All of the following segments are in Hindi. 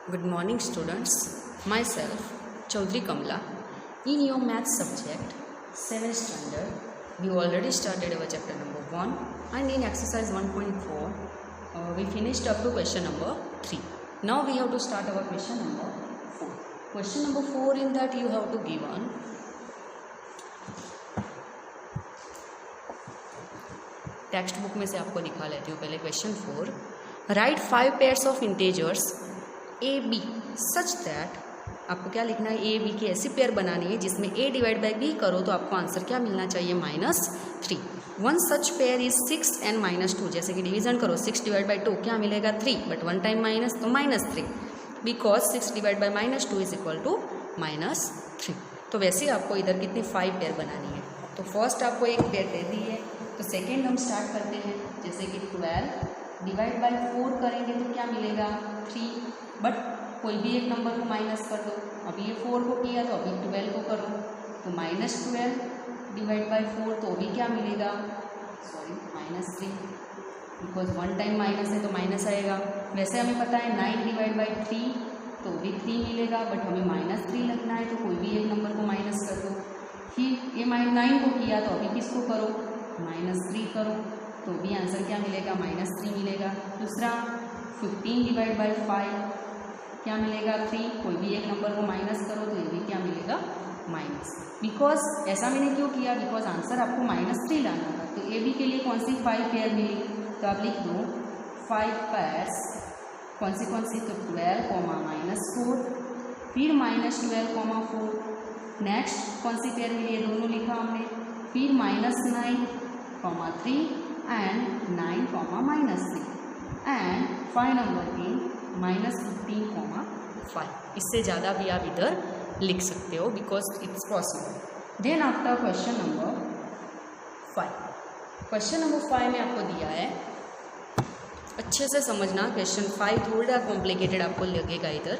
Good morning, students. Myself, Chaudhary Kamla. In your math subject, 7th standard, we already started our chapter number 1, and in exercise 1.4, we finished up to question number 3. Now we have to start our question number 4. Question number 4, in that you have to give on textbook में से आपको दिखा लेती हूँ पहले question 4. Right 5 pairs of integers A B such that, आपको क्या लिखना है, ए बी की ऐसी पेयर बनानी है जिसमें ए डिवाइड बाई बी करो तो आपको आंसर क्या मिलना चाहिए, -3. One such pair is 6 and -2. जैसे कि डिवीजन करो 6 डिवाइड बाई 2 क्या मिलेगा 3, बट वन टाइम माइनस तो -3, because 6 divide by -2 is equal to -3. तो वैसे आपको इधर कितनी 5 पेयर बनानी है. तो फर्स्ट आपको एक पेयर दे दी है, तो सेकेंड हम स्टार्ट करते हैं. जैसे कि 12 डिवाइड बाई 4 करेंगे तो क्या मिलेगा 3, बट कोई भी एक नंबर को माइनस कर दो. अभी ये 4 को किया तो अभी 12 को करो, तो -12 डिवाइड बाई 4 तो अभी क्या मिलेगा, -3, बिकॉज वन टाइम माइनस है तो माइनस आएगा. वैसे हमें पता है 9 डिवाइड बाई 3 तो भी 3 मिलेगा, बट हमें -3 लिखना है तो कोई भी एक नंबर को माइनस कर दो. फिर ये -9 को किया तो अभी किसको करो, -3 करो, तो भी आंसर क्या मिलेगा, -3 मिलेगा. दूसरा 15 डिवाइड बाई 5 क्या मिलेगा 3, कोई भी एक नंबर को माइनस करो तो ये भी क्या मिलेगा माइनस. बिकॉज ऐसा मैंने क्यों किया, बिकॉज आंसर आपको -3 लाना था. तो ए बी के लिए कौन सी 5 पेयर मिली, तो आप लिख दो 5 पेयर्स. कौन सी तो 12, -4, फिर -12, 4. नेक्स्ट कौन सी पेयर मिली, ये दोनों लिखा हमने. फिर -9, 3 एंड 9, -3 एंड 5 नंबर की -15, 5. इससे ज़्यादा भी आप इधर लिख सकते हो because it's possible. Then after question number 5. Question number 5 में आपको दिया है, अच्छे से समझना. क्वेश्चन 5 थोड़ा कॉम्प्लिकेटेड आपको लगेगा इधर.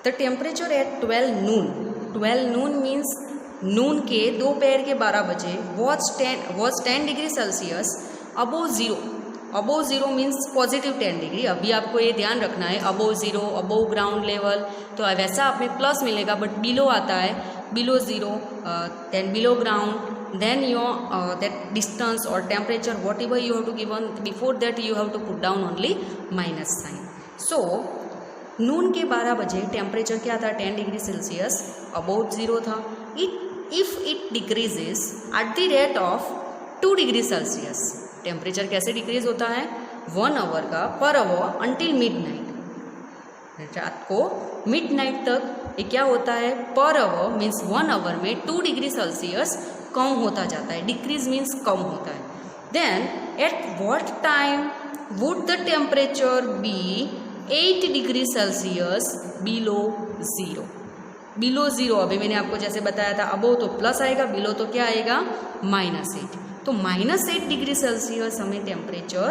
The temperature at 12 noon means noon के दोपहर के 12 बजे was 10 degree Celsius above zero means positive 10 degree. अभी आपको ये ध्यान रखना है, above zero, above ground level, तो वैसा आप में प्लस मिलेगा, बट बिलो आता है, below zero, then below ground, then your that distance or temperature whatever you have to give on, before that you have to put down only minus sign. So नून के 12 बजे टेम्परेचर क्या था, 10 डिग्री सेल्सियस अबाउट ज़ीरो था. If it decreases at the rate of 2 degree Celsius, temperature कैसे डिक्रीज होता है, 1 आवर का पर आवर अंटिल मिडनाइट, रात को मिडनाइट तक ये क्या होता है, पर आवर मीन्स 1 आवर में 2 डिग्री सेल्सियस कम होता जाता है. डिक्रीज मीन्स कम होता है. Then at what time would the temperature be 8 degree Celsius below zero. Below zero अभी मैंने आपको जैसे बताया था, अबो तो प्लस आएगा, बिलो तो क्या आएगा -8. तो -8 डिग्री सेल्सियस हमें टेम्परेचर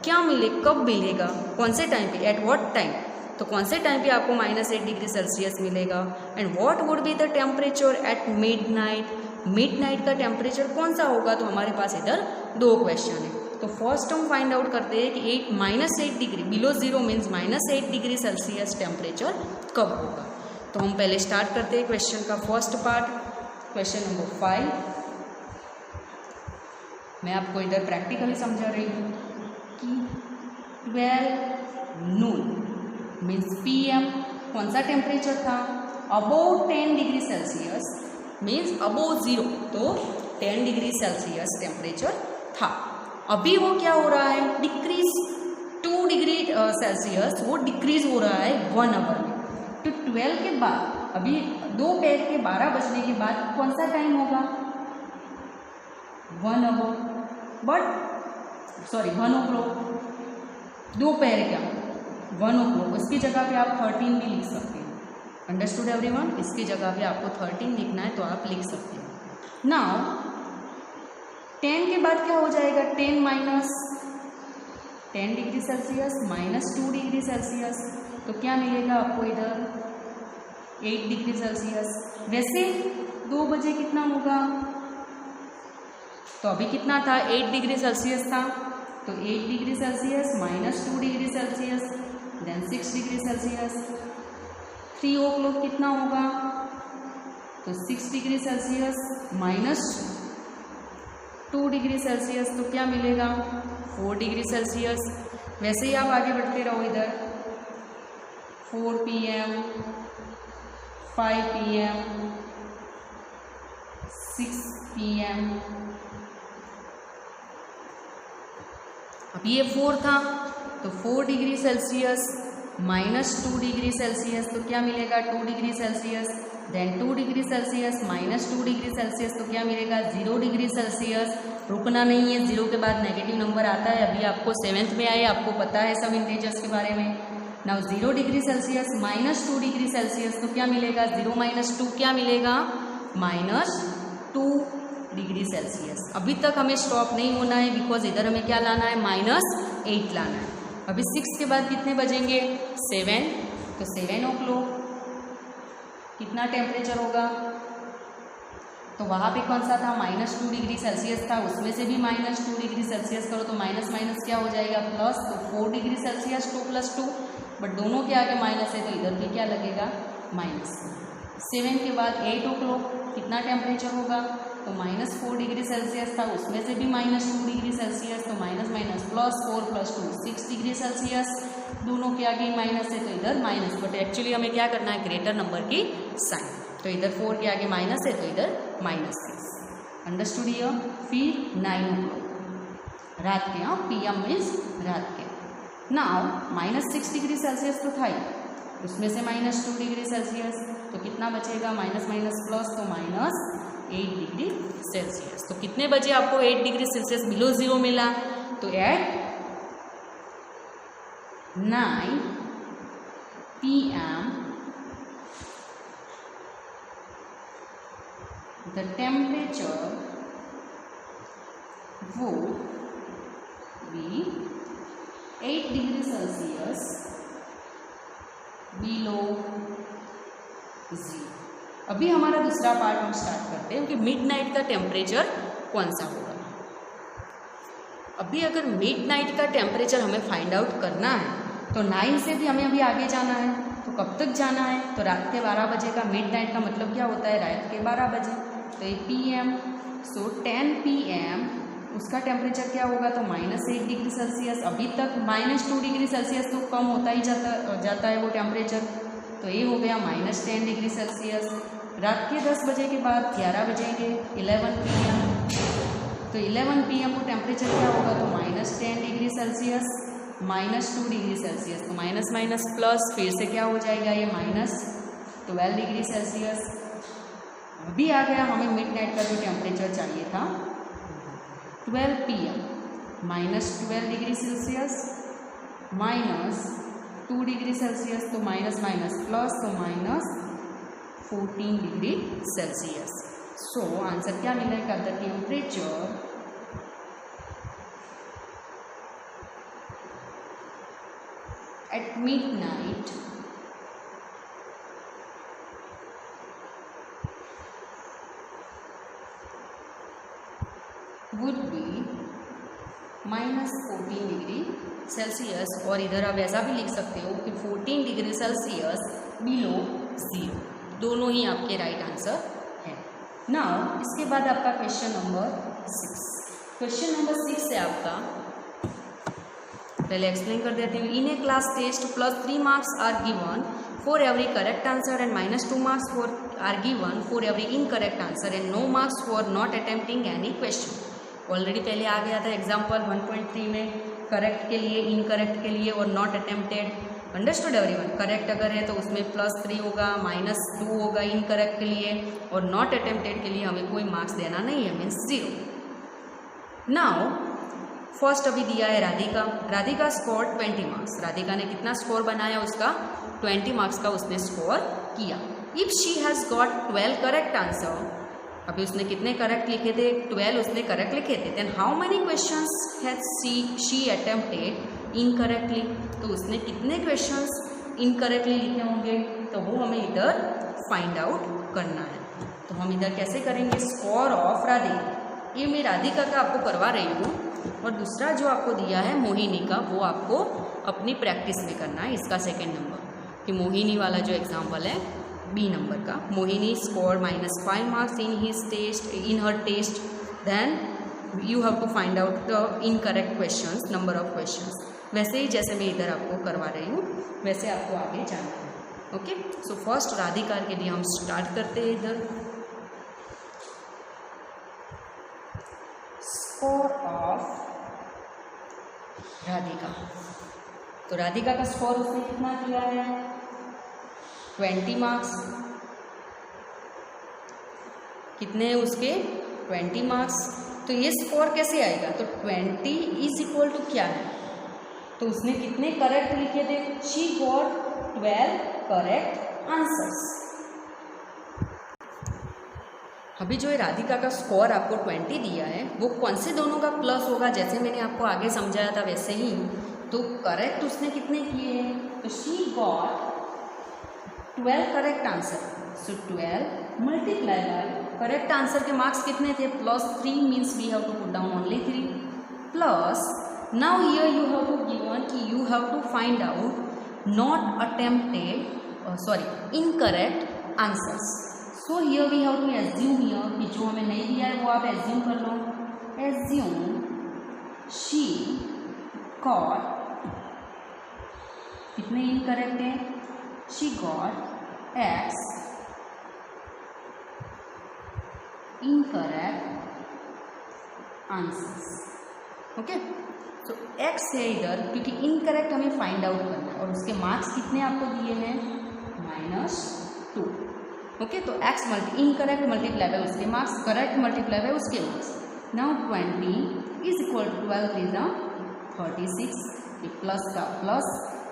क्या मिले, कब मिलेगा, कौन से टाइम पे, एट व्हाट टाइम, तो कौन से टाइम पे आपको -8 डिग्री सेल्सियस मिलेगा. And what would be the temperature eight midnight. Midnight का टेम्परेचर कौन सा होगा, तो हमारे पास इधर 2 क्वेश्चन है. तो फर्स्ट हम फाइंड आउट करते हैं कि -8 degree below zero means -8 degree Celsius temperature कब होगा. तो हम पहले स्टार्ट करते हैं क्वेश्चन का फर्स्ट पार्ट, क्वेश्चन नंबर 5. मैं आपको इधर प्रैक्टिकली समझा रही हूँ कि 12 नून मीन्स PM कौन सा टेम्परेचर था, above 10 degree Celsius means above zero, तो 10 डिग्री सेल्सियस टेम्परेचर था. अभी वो क्या हो रहा है, डिक्रीज 2 डिग्री सेल्सियस वो डिक्रीज हो रहा है 1 आवर में. तो 12 के बाद अभी दोपहर के 12 बजने के बाद कौन सा टाइम होगा, 1 आवर, बट 1 o'clock, दोपहर क्या 1 o'clock, उसकी जगह पे आप 13 भी लिख सकते हैं. Understood everyone. इसकी जगह पे आपको 13 लिखना है तो आप लिख सकते हैं. नाउ 10 के बाद क्या हो जाएगा, 10 minus 10 degree Celsius -2 degree Celsius, तो क्या मिलेगा आपको इधर 8 डिग्री सेल्सियस. वैसे 2 बजे कितना होगा, तो अभी कितना था 8 डिग्री सेल्सियस था, तो 8 degree Celsius -2 degree Celsius then 6 degree Celsius. 3 o'clock कितना होगा, तो 6 degree Celsius minus 2 degree Celsius, तो क्या मिलेगा 4 डिग्री सेल्सियस। वैसे ही आप आगे बढ़ते रहो इधर 4 PM, 5 PM, 6 PM। अब ये 4 था तो 4 degree Celsius minus 2 degree Celsius, तो क्या मिलेगा 2 degree Celsius. Then 2 degree Celsius minus 2 degree Celsius, तो क्या मिलेगा 0 डिग्री सेल्सियस। रुकना नहीं है, 0 के बाद नेगेटिव नंबर आता है। अभी आपको 7th में आए, आपको पता है सब इंटीजर्स के बारे में। Now 0 degree Celsius minus 2 degree Celsius, तो क्या मिलेगा 0 माइनस 2 क्या मिलेगा -2 डिग्री सेल्सियस। अभी तक हमें स्टॉप नहीं होना है, बिकॉज इधर हमें क्या लाना है -8 लाना है। अभी 6 के बाद कितने बजेंगे 7, तो 7 o'clock कितना टेम्परेचर होगा, तो वहाँ पे कौन सा था -2 डिग्री सेल्सियस था, उसमें से भी -2 डिग्री सेल्सियस करो तो माइनस माइनस क्या हो जाएगा प्लस, तो 4 डिग्री सेल्सियस 2 + 2, बट दोनों के आगे माइनस है तो इधर भी क्या लगेगा माइनस। 7 के बाद 8 o'clock कितना टेम्परेचर होगा, तो -4 डिग्री सेल्सियस था, उसमें से भी -2 डिग्री सेल्सियस, तो minus minus plus 4 + 2 6 degree Celsius, दोनों के आगे माइनस है तो इधर माइनस, बट एक्चुअली हमें क्या करना है ग्रेटर नंबर की साइन, तो इधर 4 के आगे माइनस है तो इधर -6। Understood here. फिर 9 o'clock रात के, हाँ PM मीन्स रात के। नाउ -6 डिग्री सेल्सियस तो था ही, उसमें से -2 डिग्री सेल्सियस, तो कितना बचेगा माइनस माइनस प्लस, तो -8 डिग्री सेल्सियस। तो कितने बजे आपको 8 डिग्री सेल्सियस बिलो 0 मिला, तो at 9 PM the temperature would be 8 degree Celsius below 0। अभी हमारा दूसरा पार्ट हम स्टार्ट करते हैं कि मिडनाइट का टेम्परेचर कौन सा होगा। अभी अगर मिडनाइट का टेम्परेचर हमें फाइंड आउट करना है तो 9 से भी हमें अभी आगे जाना है, तो कब तक जाना है, तो रात के 12 बजे का मिडनाइट का मतलब क्या होता है रात के 12 बजे, तो ये PM, सो 10 PM उसका टेम्परेचर क्या होगा, तो -8 डिग्री सेल्सियस। अभी तक -2 डिग्री सेल्सियस तो कम होता ही जाता है वो टेम्परेचर, तो ये हो गया -10 डिग्री सेल्सियस। रात के 10 बजे के बाद 11 बजेंगे 11 PM, तो 11 PM को टेम्परेचर क्या होगा, तो -10 डिग्री सेल्सियस -2 डिग्री सेल्सियस, तो माइनस माइनस प्लस फिर से क्या हो जाएगा ये -12 डिग्री सेल्सियस। अभी आ गया हमें मिडनाइट का जो टेम्परेचर चाहिए था 12 PM -12 degree Celsius -2 degree Celsius, तो माइनस माइनस प्लस, तो -14 डिग्री सेल्सियस। सो आंसर क्या मिलेगा, the temperature eight midnight would be -14 degree Celsius, और इधर आप ऐसा भी लिख सकते हो कि 14 डिग्री सेल्सियस बिलो 0, दोनों ही आपके राइट आंसर है। नाउ इसके बाद आपका क्वेश्चन नंबर 6। क्वेश्चन नंबर 6 है आपका, पहले एक्सप्लेन कर देती हूँ। In a class test +3 marks are given for every correct answer and -2 marks for are given for every incorrect answer and no marks for not attempting any question. Already पहले आ गया था एग्जाम्पल 1.3 में, करेक्ट के लिए, इनकरेक्ट के लिए और not attempted. Understood everyone. Correct अगर है तो उसमें +3 होगा, -2 होगा इनकरेक्ट के लिए, और नॉट अटेम्प्टेड के लिए हमें कोई मार्क्स देना नहीं है, मीन्स 0। नाउ फर्स्ट अभी दिया है राधिका। Radhika score 20 marks. राधिका ने कितना स्कोर बनाया, उसका 20 मार्क्स का उसने स्कोर किया। If she has got 12 correct answer, अभी उसने कितने करेक्ट लिखे थे, 12 उसने करेक्ट लिखे थे, then how many questions has she attempted incorrectly, तो उसने कितने क्वेश्चंस इनकरेक्टली लिखे होंगे, तो वो हमें इधर फाइंड आउट करना है। तो हम इधर कैसे करेंगे, स्कोर ऑफ राधिका, ये मैं राधिका का आपको करवा रही हूँ, और दूसरा जो आपको दिया है मोहिनी का, वो आपको अपनी प्रैक्टिस में करना है इसका सेकेंड नंबर। कि मोहिनी वाला जो एग्जाम्पल है बी नंबर का, Mohini score -5 marks in her test, then you have to find out the incorrect questions, number of questions. वैसे ही जैसे मैं इधर आपको करवा रही हूँ वैसे आपको आगे जाना है। ओके, सो फर्स्ट राधिका के लिए हम स्टार्ट करते हैं। इधर स्कोर ऑफ राधिका, तो राधिका का स्कोर उसने कितना किया है 20 मार्क्स। कितने हैं उसके 20 मार्क्स। तो ये स्कोर कैसे आएगा, तो 20 इज इक्वल टू क्या है, तो उसने कितने करेक्ट लिखे थे, शी गॉट 12 करेक्ट आंसर्स। अभी जो है राधिका का स्कोर आपको 20 दिया है वो कौन से दोनों का प्लस होगा, जैसे मैंने आपको आगे समझाया था वैसे ही। तो करेक्ट उसने कितने किए हैं, तो she got 12 correct answer. So 12 multiply by correct answer के मार्क्स कितने थे +3, means we have to put down only 3 plus now here you have to given कि you have to find out not attempted incorrect answers. So here we have to assume here कि जो हमें नहीं दिया है वो आप एज्यूम कर लो। एज्यूम शी गॉट, कितने इनकरेक्ट है, she got x incorrect answers. Okay, तो x है इधर क्योंकि इनकरेक्ट हमें फाइंड आउट करना है और उसके मार्क्स कितने आपको दिए हैं -2। ओके, तो x इनकरेक्ट मल्टीप्लाई बाय उसके मार्क्स, करेक्ट मल्टीप्लाई बाय उसके marks. Now 20 is equal to 12 is 36, ये प्लस का प्लस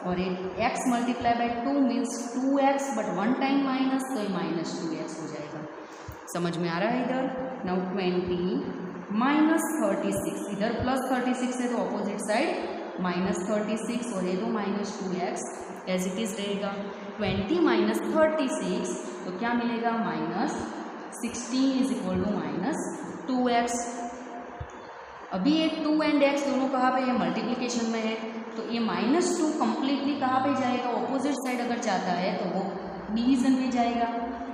और एक x multiply by 2 means 2x, but 1 time minus, तो ये -2x हो जाएगा। समझ में आ रहा है इधर। नाउ 20 -36, इधर +36 है तो ऑपोजिट साइड -36 और ये तो -2x एज इट इज रहेगा। 20 - 36 तो क्या मिलेगा -16 इज इक्वल टू -2x। अभी ये 2 एंड x दोनों कहाँ पे है, मल्टीप्लिकेशन में है, तो ये -2 कंप्लीटली कहाँ पे जाएगा, ऑपोजिट साइड अगर जाता है तो वो डिवीजन में जाएगा।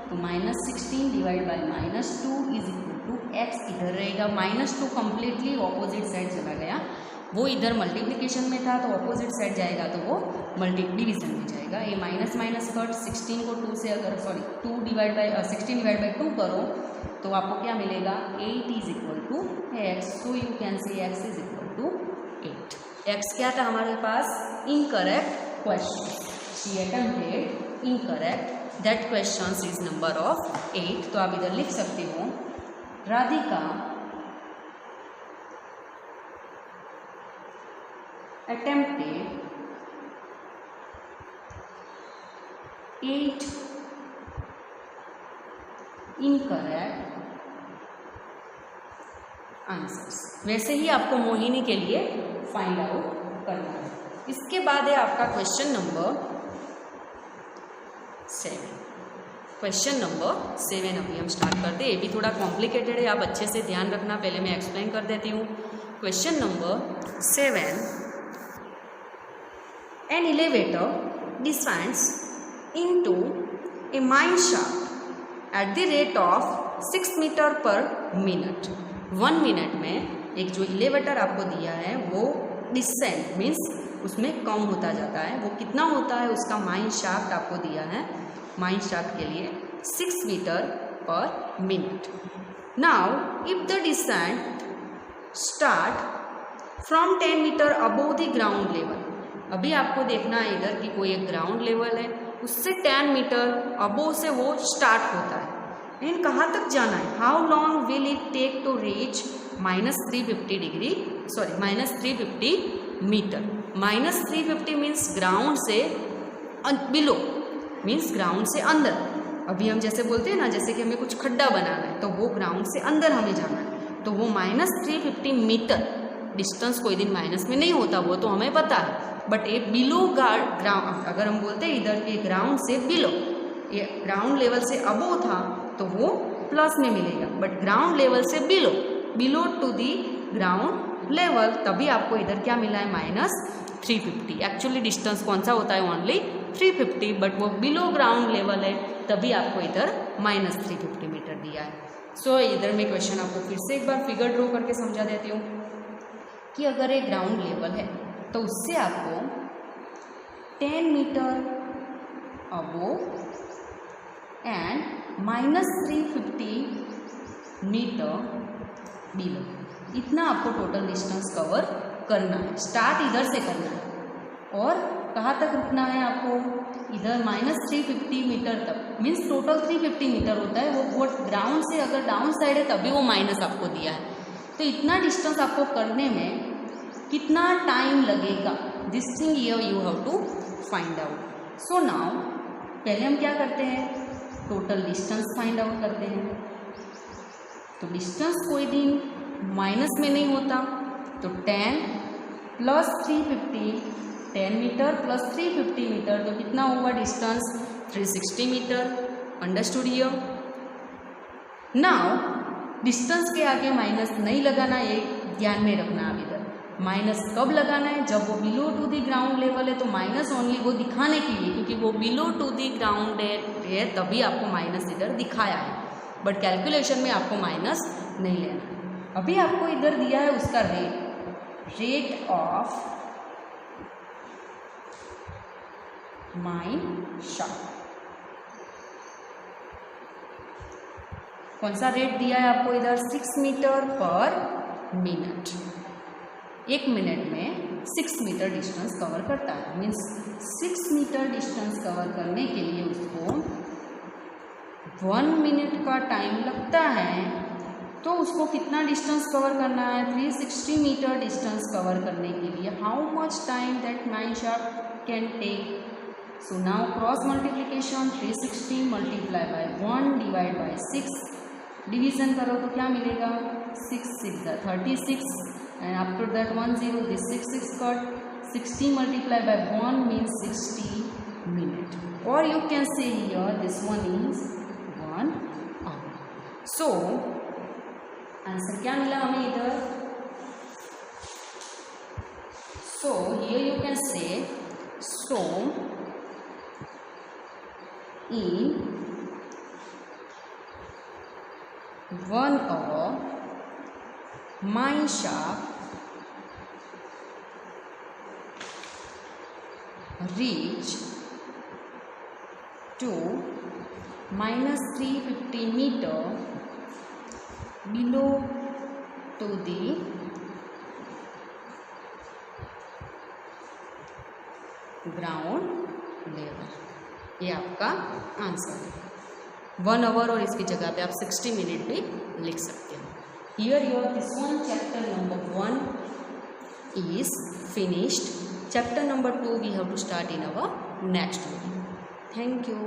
तो -16 divide by -2 is equal to x इधर रहेगा। -2 कंप्लीटली ऑपोजिट साइड चला गया, वो इधर मल्टीप्लिकेशन में था तो ऑपोजिट साइड जाएगा तो वो डिवीजन में जाएगा। ये माइनस माइनस कट 16 को 2 से अगर 16 डिवाइड बाय 2 करो तो आपको क्या मिलेगा 8 is equal to x। So you can see x is equal to 8। x क्या था हमारे पास, incorrect question. She attempted incorrect that question is number of 8। तो आप इधर लिख सकते हो राधिका attempted 8 incorrect आंसर्स। वैसे ही आपको मोहिनी के लिए फाइंड आउट करना है। इसके बाद है आपका क्वेश्चन नंबर 7। क्वेश्चन नंबर 7 अभी हम स्टार्ट करते हैं। ये भी थोड़ा कॉम्प्लिकेटेड है, आप अच्छे से ध्यान रखना। पहले मैं एक्सप्लेन कर देती हूँ। Question number 7, an elevator descends into a mine shaft at the rate of 6 meter per minute। 1 minute में एक जो एलिवेटर आपको दिया है वो डिसेंट मीन्स उसमें कम होता जाता है। वो कितना होता है, उसका माइन शाफ्ट आपको दिया है, माइन शाफ्ट के लिए 6 मीटर पर minute. Now if the descent start from 10 metre above the ground level. अभी आपको देखना है इधर कि कोई एक ग्राउंड लेवल है, उससे 10 मीटर अबोव से वो स्टार्ट होता है। एंड कहाँ तक जाना है, how long will it take to reach -350 metre. -350 means ground से बिलो, मीन्स ग्राउंड से अंदर। अभी हम जैसे बोलते हैं ना, जैसे कि हमें कुछ खड्डा बनाना है तो वो ग्राउंड से अंदर हमें जाना है, तो वो -350 मीटर डिस्टेंस कोई दिन माइनस में नहीं होता, वो तो हमें पता है। बट ये बिलो ग्राउंड, अगर हम बोलते हैं इधर के ग्राउंड से बिलो, ये ग्राउंड लेवल से अबो था तो वो प्लस में मिलेगा, बट ग्राउंड लेवल से below to the ground level, तभी आपको इधर क्या मिला है 350। एक्चुअली डिस्टेंस कौन सा होता है, ओनली 350, बट वो बिलो ग्राउंड लेवल है, तभी आपको इधर -350 मीटर दिया है। सो इधर मैं क्वेश्चन आपको फिर से एक बार फिगर ड्रॉ करके समझा देती हूँ कि अगर एक ग्राउंड लेवल है तो उससे आपको 10 metre above and -350 metre below, इतना आपको टोटल डिस्टेंस कवर करना है। स्टार्ट इधर से करना है और कहाँ तक रुकना है आपको, इधर -350 मीटर तक, मीन्स टोटल 350 मीटर होता है वो ग्राउंड से अगर डाउन साइड है तभी वो माइनस आपको दिया है। तो इतना डिस्टेंस आपको करने में कितना टाइम लगेगा, this thing you have to find out. So now पहले हम क्या करते हैं, टोटल डिस्टेंस फाइंड आउट करते हैं। तो डिस्टेंस कोई दिन माइनस में नहीं होता, तो 10 प्लस 350, 10 मीटर प्लस 350 मीटर, तो कितना होगा distance, 360 metre. Understood here. Now distance के आगे माइनस नहीं लगाना, ये ध्यान में रखना। आप इधर माइनस कब लगाना है, जब वो below to the ground level है, तो माइनस ओनली वो दिखाने के लिए, क्योंकि वो बिलो टू द ग्राउंड है तभी आपको माइनस इधर दिखाया है, बट कैलकुलेशन में आपको माइनस नहीं लेना। अभी आपको इधर दिया है उसका रेट ऑफ माइन शाफ्ट। कौन सा रेट दिया है आपको इधर, 6 मीटर पर मिनट। 1 मिनट में 6 मीटर डिस्टेंस कवर करता है, मीन्स 6 मीटर डिस्टेंस कवर करने के लिए उसको 1 मिनट का टाइम लगता है। तो उसको कितना डिस्टेंस कवर करना है, 360 मीटर डिस्टेंस कवर करने के लिए how much time that mine shaft can take. So now cross multiplication, 360 multiply by 1 divide by 6, division करो तो क्या मिलेगा, 6 6 36 and after that 1 0, this 6 cut, 60 multiply by 1 means 60 minute, और you can say here this one is 1 hour. So answer क्या मिला हमें इधर, सो हियर यू कैन से, सो in 1 hour mine shaft reach to -350 meter below to the ground level। ये आपका आंसर है। 1 आवर और इसकी जगह पे आप 60 मिनट भी लिख सकते हो। Here your this one chapter number 1 is finished. Chapter number 2 we have to start in our next video. Thank you.